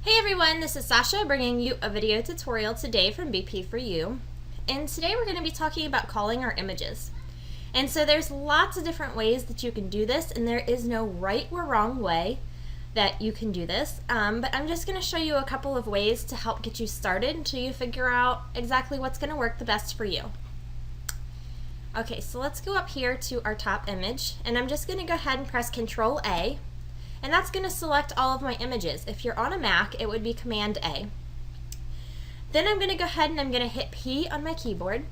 Hey everyone, this is Sasha bringing you a video tutorial today from BP4U. And today we're going to be talking about culling our images. And so there's lots of different ways that you can do this, and there is no right or wrong way that you can do this. But I'm just going to show you a couple of ways to help get you started until you figure out exactly what's going to work the best for you. Okay, so let's go up here to our top image, and I'm just going to go ahead and press Control A. And that's going to select all of my images. If you're on a Mac, it would be Command A. Then I'm going to go ahead and I'm going to hit P on my keyboard.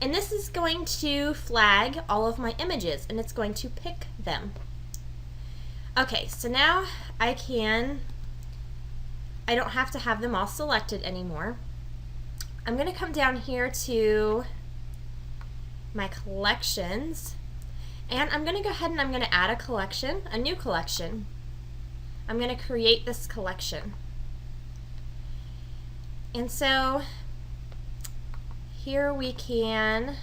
And this is going to flag all of my images, and it's going to pick them. Okay, so now I don't have to have them all selected anymore. I'm going to come down here to my collections. And I'm going to go ahead and I'm going to add a collection, a new collection. I'm going to create this collection. And so here we can,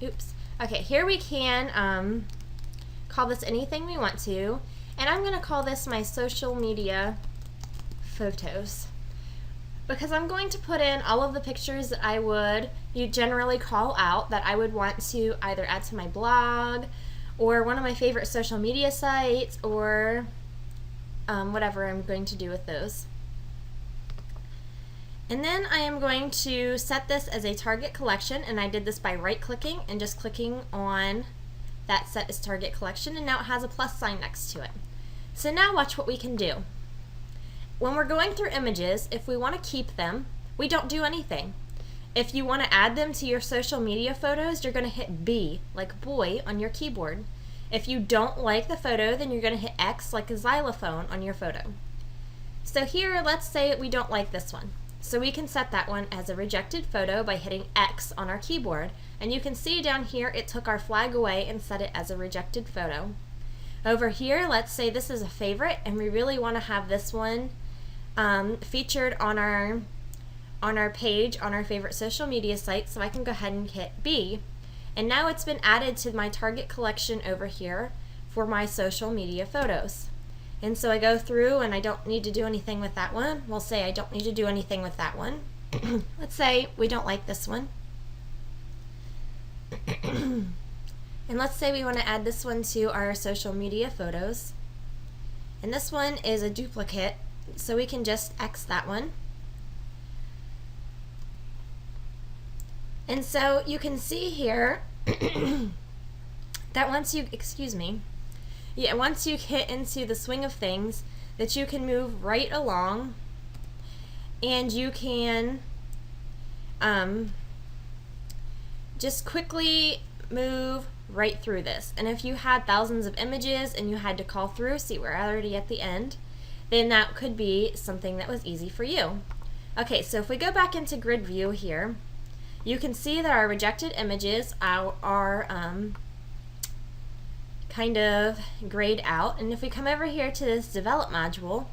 here we can call this anything we want to. And I'm going to call this my social media photos, because I'm going to put in all of the pictures that you generally call out that I would want to either add to my blog or one of my favorite social media sites, or whatever I'm going to do with those. And then I am going to set this as a target collection, and I did this by right clicking and just clicking on that set as target collection, and now it has a plus sign next to it. So now watch what we can do. When we're going through images, if we want to keep them, we don't do anything. If you want to add them to your social media photos, you're going to hit B, like boy, on your keyboard. If you don't like the photo, then you're going to hit X, like a xylophone, on your photo. So here, let's say we don't like this one. So we can set that one as a rejected photo by hitting X on our keyboard. And you can see down here, it took our flag away and set it as a rejected photo. Over here, let's say this is a favorite, and we really want to have this one featured on our page on our favorite social media site, so I can go ahead and hit B, and now it's been added to my target collection over here for my social media photos. And so I go through and I don't need to do anything with that one. We'll say I don't need to do anything with that one. Let's say we don't like this one. And let's say we want to add this one to our social media photos, and this one is a duplicate, so we can just X that one. And so you can see here that once you hit into the swing of things, that you can move right along, and you can just quickly move right through this. And if you had thousands of images and you had to call through, see, we're already at the end, then that could be something that was easy for you. Okay, so if we go back into grid view here, you can see that our rejected images are kind of grayed out. And if we come over here to this develop module,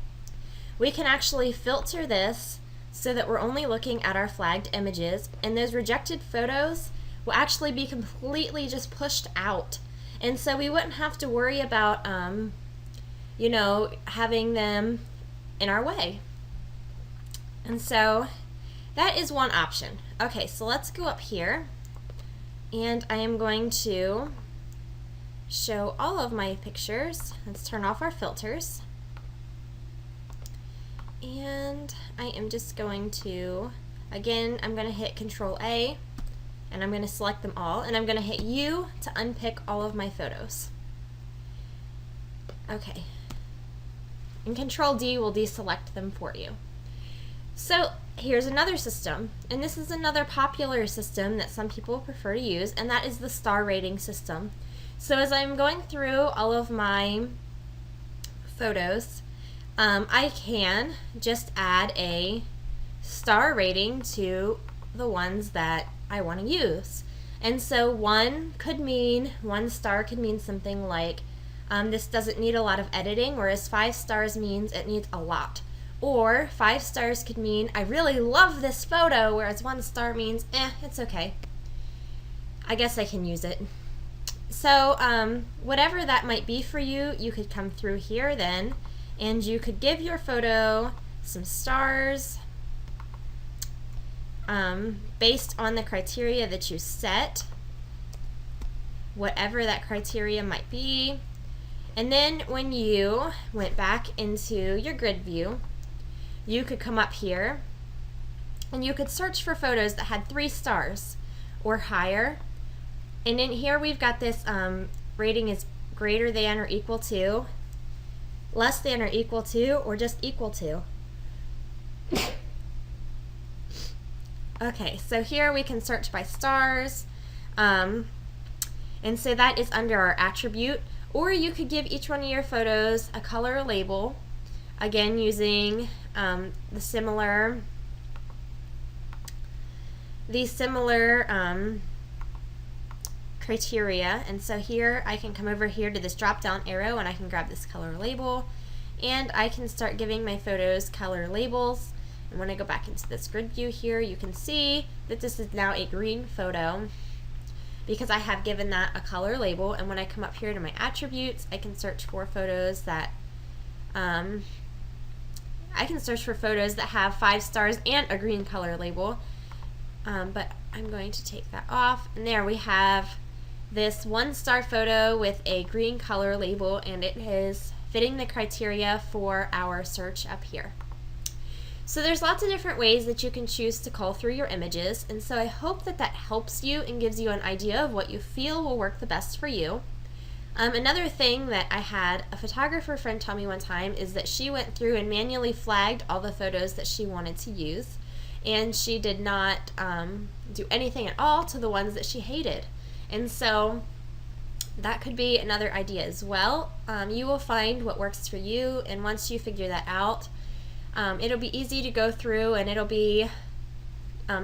we can actually filter this so that we're only looking at our flagged images, and those rejected photos will actually be completely just pushed out. And so we wouldn't have to worry about having them in our way. And so that is one option. Okay, so let's go up here, and I am going to show all of my pictures. Let's turn off our filters. And I am just going to, again, I'm going to hit Control A, and I'm going to select them all, and I'm going to hit U to unpick all of my photos. Okay. And Control D will deselect them for you. So here's another system, and this is another popular system that some people prefer to use, and that is the star rating system. So as I'm going through all of my photos, I can just add a star rating to the ones that I want to use. And so one star could mean something like, this doesn't need a lot of editing, whereas 5 stars means it needs a lot. Or 5 stars could mean, I really love this photo, whereas 1 star means, it's okay. I guess I can use it. So whatever that might be for you, you could come through here then, and you could give your photo some stars based on the criteria that you set, whatever that criteria might be. And then when you went back into your grid view, you could come up here and you could search for photos that had 3 stars or higher. And in here we've got this rating is greater than or equal to, less than or equal to, or just equal to. Okay, so here we can search by stars, and so that is under our attribute. Or you could give each one of your photos a color label, again using the similar criteria. And so here I can come over here to this drop down arrow and I can grab this color label and I can start giving my photos color labels. And when I go back into this grid view here, you can see that this is now a green photo because I have given that a color label. And when I come up here to my attributes, I can search for photos that have 5 stars and a green color label. But I'm going to take that off, and there we have this 1-star photo with a green color label, and it is fitting the criteria for our search up here. So there's lots of different ways that you can choose to cull through your images, and so I hope that that helps you and gives you an idea of what you feel will work the best for you. Another thing that I had a photographer friend tell me one time is that she went through and manually flagged all the photos that she wanted to use, and she did not do anything at all to the ones that she hated. And so that could be another idea as well. You will find what works for you, and once you figure that out, it'll be easy to go through, and it'll be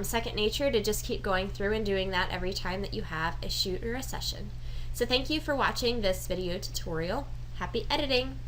second nature to just keep going through and doing that every time that you have a shoot or a session. So thank you for watching this video tutorial. Happy editing!